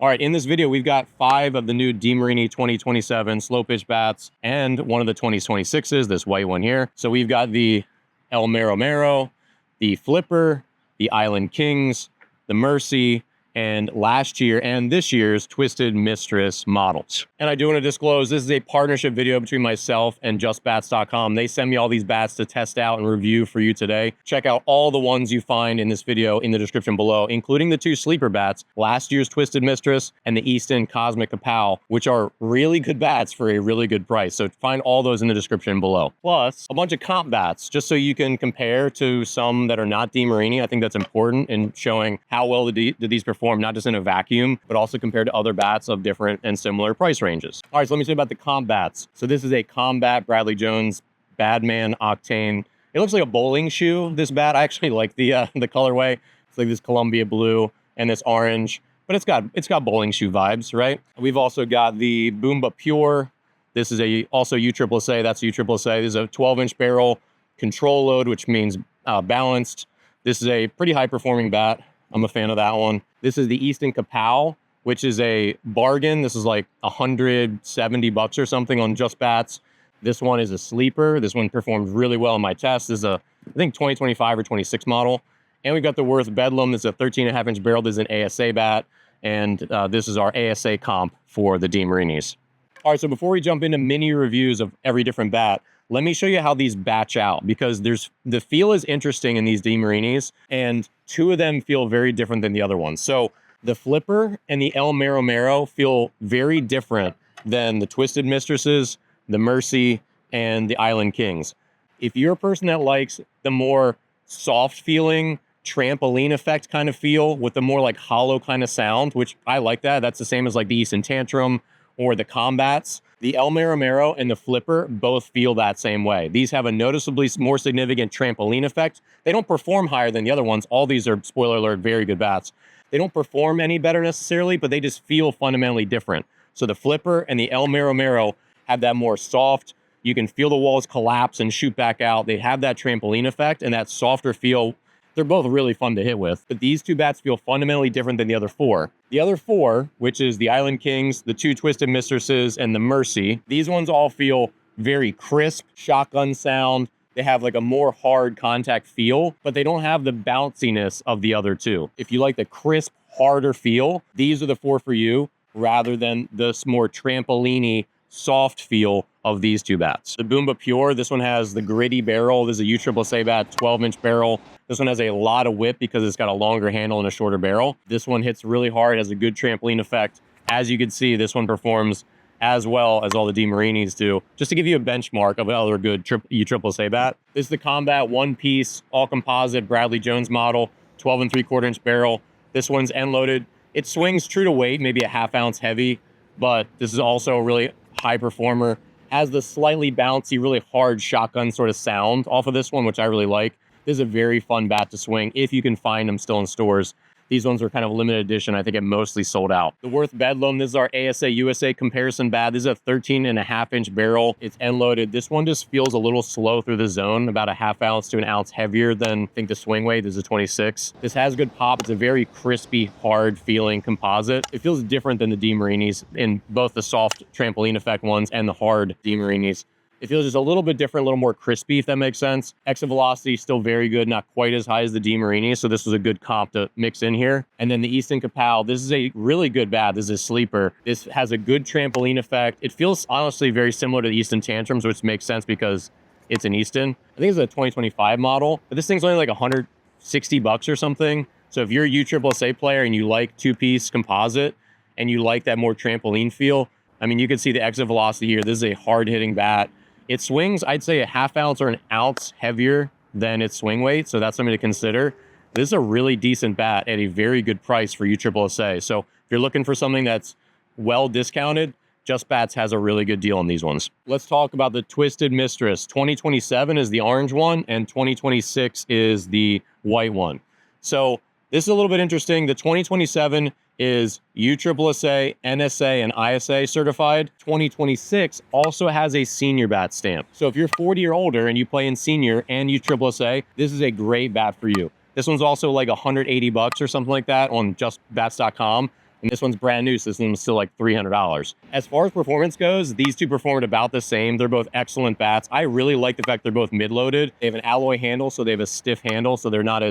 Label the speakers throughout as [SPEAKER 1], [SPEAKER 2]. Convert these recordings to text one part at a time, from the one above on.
[SPEAKER 1] All right, in this video, we've got 5 of the new Demarini 2027 slow pitch bats and one of the 2026s, this white one here. So we've got the Mero Mero, the Flipper, the Island Kings, the Mercy, and last year and this year's Twisted Mistress models. And I do want to disclose, this is a partnership video between myself and JustBats.com. They send me all these bats to test out and review for you today. Check out all the ones you find in this video in the description below, including the 2 sleeper bats, last year's Twisted Mistress and the Easton Kapow, which are really good bats for a really good price. So find all those in the description below. Plus a bunch of comp bats, just so you can compare to some that are not Demarini. I think that's important in showing how well do these perform, not just in a vacuum, but also compared to other bats of different and similar price ranges. All right, so let me tell you about the comp bats. So this is a Combat Bradley Jones Badman Octane. It looks like a bowling shoe, this bat. I actually like the colorway. It's like this Columbia blue and this orange, but it's got bowling shoe vibes, right? We've also got the Boombah Pure. This is also USSSA. That's USSSA. This is a 12-inch barrel, control load, which means balanced. This is a pretty high-performing bat. I'm a fan of that one. This is the Easton Kapow, which is a bargain. This is like $170 or something on Just Bats. This one is a sleeper. This one performed really well in my test. This is a, I think, 2025 or 26 model. And we've got the Worth Bedlam. This is a 13.5-inch barrel. This is an ASA bat. And this is our ASA comp for the Demarinis. All right, so before we jump into mini reviews of every different bat, let me show you how these batch out, because the feel is interesting in these Demarinis, and 2 of them feel very different than the other ones. So the Flipper and the Mero Mero feel very different than the Twisted Mistresses, the Mercy, and the Island Kings. If you're a person that likes the more soft feeling, trampoline effect kind of feel with the more like hollow kind of sound, which I like that. That's the same as like the Easton Tantrum or the Combats. The Mero Mero and the Flipper both feel that same way. These have a noticeably more significant trampoline effect. They don't perform higher than the other ones. All these are, spoiler alert, very good bats. They don't perform any better necessarily, but they just feel fundamentally different. So the Flipper and the Mero Mero have that more soft, you can feel the walls collapse and shoot back out. They have that trampoline effect and that softer feel. They're both really fun to hit with, but these 2 bats feel fundamentally different than the other 4. The other 4, which is the Island Kings, the 2 Twisted Mistresses, and the Mercy, these ones all feel very crisp, shotgun sound. They have like a more hard contact feel, but they don't have the bounciness of the other 2. If you like the crisp, harder feel, these are the 4 for you, rather than this more trampoline-y, soft feel of these 2 bats. The Boombah Pure, this one has the gritty barrel. This is a USSSA bat, 12-inch barrel. This one has a lot of whip because it's got a longer handle and a shorter barrel. This one hits really hard, has a good trampoline effect. As you can see, this one performs as well as all the Demarinis do. Just to give you a benchmark of another good USSSA bat, this is the Combat one-piece, all-composite Bradley Jones model, 12 3/4-inch barrel. This one's end-loaded. It swings true to weight, maybe a ½ ounce heavy, but this is also a really high performer. Has the slightly bouncy, really hard shotgun sort of sound off of this one, which I really like. This is a very fun bat to swing if you can find them still in stores. These ones are kind of limited edition. I think it mostly sold out. The Worth Bedlam, this is our ASA USA comparison bat. This is a 13.5-inch barrel. It's end loaded. This one just feels a little slow through the zone, about a ½ ounce to an ounce heavier than, I think, the swing weight. This is a 26. This has good pop. It's a very crispy, hard feeling composite. It feels different than the Demarinis in both the soft trampoline effect ones and the hard Demarinis. It feels just a little bit different, a little more crispy, if that makes sense. Exit velocity still very good, not quite as high as the Demarini, so this was a good comp to mix in here. And then the Easton Kapow, this is a really good bat. This is a sleeper. This has a good trampoline effect. It feels honestly very similar to the Easton Tantrums, which makes sense because it's an Easton. I think it's a 2025 model, but this thing's only like $160 or something. So if you're a USSSA player and you like 2-piece composite and you like that more trampoline feel, I mean, you can see the exit velocity here. This is a hard-hitting bat. It swings, I'd say, a ½ ounce or an ounce heavier than its swing weight, so that's something to consider. This is a really decent bat at a very good price for USSSA. So if you're looking for something that's well discounted, Just Bats has a really good deal on these ones. Let's talk about the Twisted Mistress. 2027 is the orange one, and 2026 is the white one. So this is a little bit interesting. The 2027 is USSSA, NSA, and ISA certified. 2026 also has a senior bat stamp. So if you're 40 or older and you play in senior and USSSA, this is a great bat for you. This one's also like $180 or something like that on justbats.com. And this one's brand new, so this one's still like $300. As far as performance goes, these two performed about the same. They're both excellent bats. I really like the fact they're both mid-loaded. They have an alloy handle, so they have a stiff handle, so they're not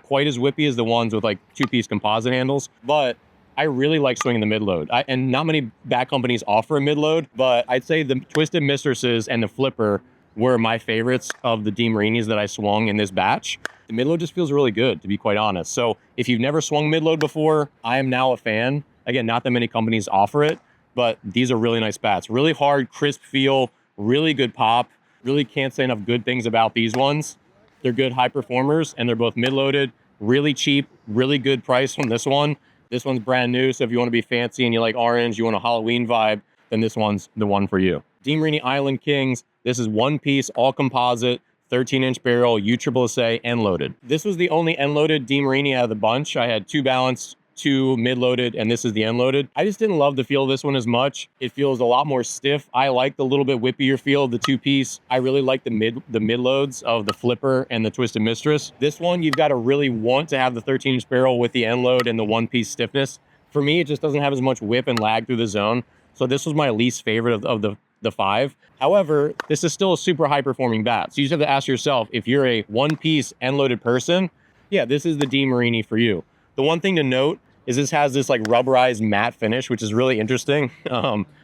[SPEAKER 1] quite as whippy as the ones with like two-piece composite handles, but I really like swinging the mid-load. And not many bat companies offer a mid-load, but I'd say the Twisted Mistresses and the Flipper were my favorites of the Demarinis that I swung in this batch. The mid-load just feels really good, to be quite honest. So if you've never swung mid-load before, I am now a fan. Again, not that many companies offer it, but these are really nice bats. Really hard, crisp feel, really good pop. Really can't say enough good things about these ones. They're good high performers, and they're both mid-loaded, really cheap, really good price from this one. This one's brand new, so if you want to be fancy and you like orange, you want a Halloween vibe, then this one's the one for you. Demarini Island Kings. This is one piece, all composite, 13-inch barrel, USSSA, end loaded. This was the only end loaded Demarini out of the bunch. I had two balanced, two mid-loaded, and this is the end loaded. I just didn't love the feel of this one as much. It feels a lot more stiff. I like the little bit whippier feel of the two-piece. I really like the mid-loads of the Flipper and the Twisted Mistress. This one, you've got to really want to have the 13-inch barrel with the end load and the one-piece stiffness. For me, it just doesn't have as much whip and lag through the zone. So this was my least favorite of the five. However, this is still a super high-performing bat. So you just have to ask yourself, if you're a one-piece end-loaded person, yeah, this is the Demarini for you. The one thing to note is this has this like rubberized matte finish, which is really interesting.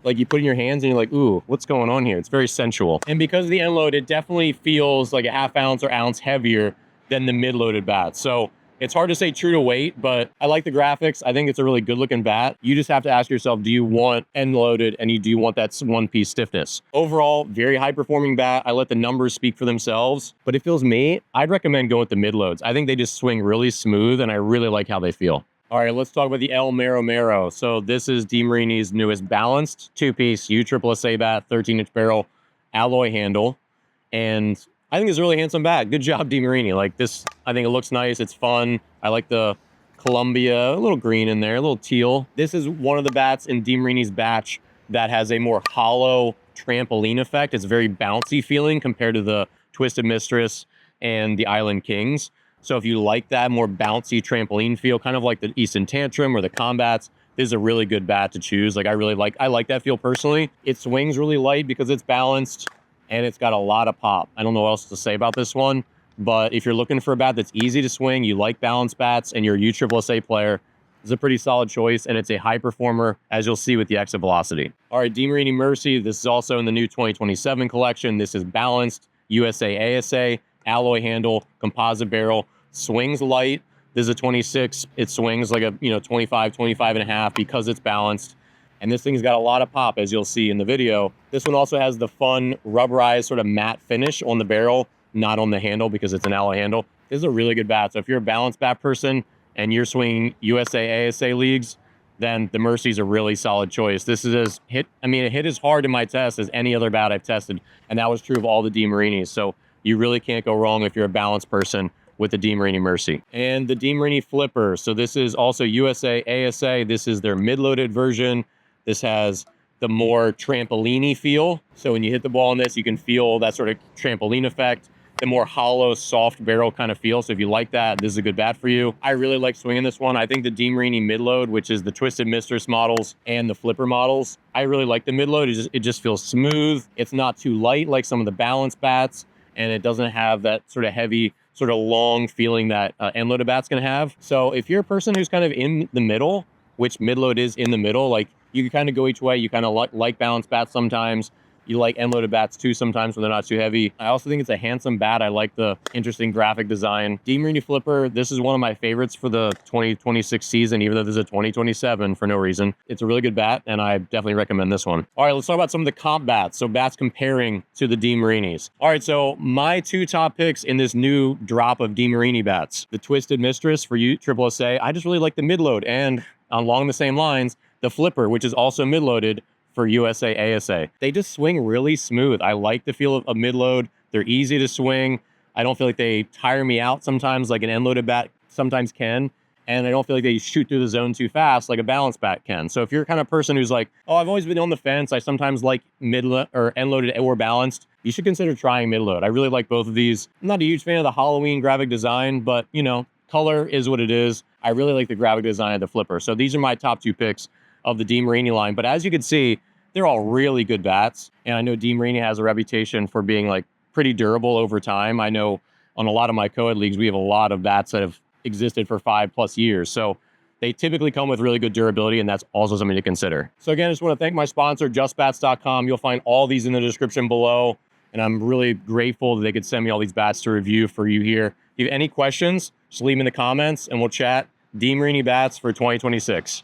[SPEAKER 1] Like you put in your hands and you're like, ooh, what's going on here? It's very sensual. And because of the end load, it definitely feels like a half ounce or ounce heavier than the mid-loaded bat. So it's hard to say true to weight, but I like the graphics. I think it's a really good looking bat. You just have to ask yourself, do you want end loaded and do you want that one piece stiffness? Overall, very high performing bat. I let the numbers speak for themselves, but if it was me, I'd recommend going with the mid loads. I think they just swing really smooth and I really like how they feel. All right, let's talk about the Mero Mero. So this is Demarini's newest balanced two-piece USSSA bat, 13-inch barrel, alloy handle. And I think it's a really handsome bat. Good job, Demarini. Like this, I think it looks nice. It's fun. I like the Columbia, a little green in there, a little teal. This is one of the bats in Demarini's batch that has a more hollow trampoline effect. It's very bouncy feeling compared to the Twisted Mistress and the Island Kings. So if you like that more bouncy trampoline feel, kind of like the Easton Tantrum or the Combats, this is a really good bat to choose. Like I like that feel personally. It swings really light because it's balanced and it's got a lot of pop. I don't know what else to say about this one, but if you're looking for a bat that's easy to swing, you like balanced bats, and you're a USSSA player, it's a pretty solid choice, and it's a high performer, as you'll see with the exit velocity. All right, Demarini Mercy. This is also in the new 2027 collection. This is balanced, USSSA, alloy handle, composite barrel, swings light. This is a 26. It swings like a 25 and a half because it's balanced. And this thing's got a lot of pop, as you'll see in the video. This one also has the fun rubberized sort of matte finish on the barrel, not on the handle because it's an alloy handle. This is a really good bat. So if you're a balanced bat person and you're swinging USSSA leagues, then the Mercy's a really solid choice. This is it hit as hard in my test as any other bat I've tested. And that was true of all the Demarinis. So you really can't go wrong if you're a balanced person with the Demarini Mercy. And the Demarini Flipper. So this is also USSSA. This is their mid-loaded version. This has the more trampoline-y feel. So when you hit the ball on this, you can feel that sort of trampoline effect, the more hollow, soft barrel kind of feel. So if you like that, this is a good bat for you. I really like swinging this one. I think the Demarini mid-load, which is the Twisted Mistress models and the Flipper models, I really like the mid-load. It just feels smooth. It's not too light like some of the balanced bats, and it doesn't have that sort of heavy, sort of long feeling that end-loaded bat's gonna have. So if you're a person who's kind of in the middle, which mid-load is in the middle, like you can kind of go each way. You kind of like balanced bats sometimes. You like end-loaded bats too sometimes when they're not too heavy. I also think it's a handsome bat. I like the interesting graphic design. Demarini Flipper, this is one of my favorites for the 2026 season, even though there's a 2027 for no reason. It's a really good bat, and I definitely recommend this one. All right, let's talk about some of the comp bats. So bats comparing to the Demarinis. All right, so my two top picks in this new drop of Demarini bats. The Twisted Mistress for USSSA. I just really like the mid-load, and along the same lines, the Flipper, which is also mid-loaded for USSSA. They just swing really smooth. I like the feel of a mid-load. They're easy to swing. I don't feel like they tire me out sometimes like an end-loaded bat sometimes can. And I don't feel like they shoot through the zone too fast like a balanced bat can. So if you're kind of person who's like, oh, I've always been on the fence, I sometimes like or end-loaded or balanced, you should consider trying mid-load. I really like both of these. I'm not a huge fan of the Halloween graphic design, but color is what it is. I really like the graphic design of the Flipper. So these are my top 2 picks of the Demarini line. But as you can see, they're all really good bats. And I know Demarini has a reputation for being like pretty durable over time. I know on a lot of my co-ed leagues, we have a lot of bats that have existed for 5+ years. So they typically come with really good durability, and that's also something to consider. So again, I just want to thank my sponsor, justbats.com. You'll find all these in the description below. And I'm really grateful that they could send me all these bats to review for you here. If you have any questions, just leave them in the comments and we'll chat. Demarini bats for 2026.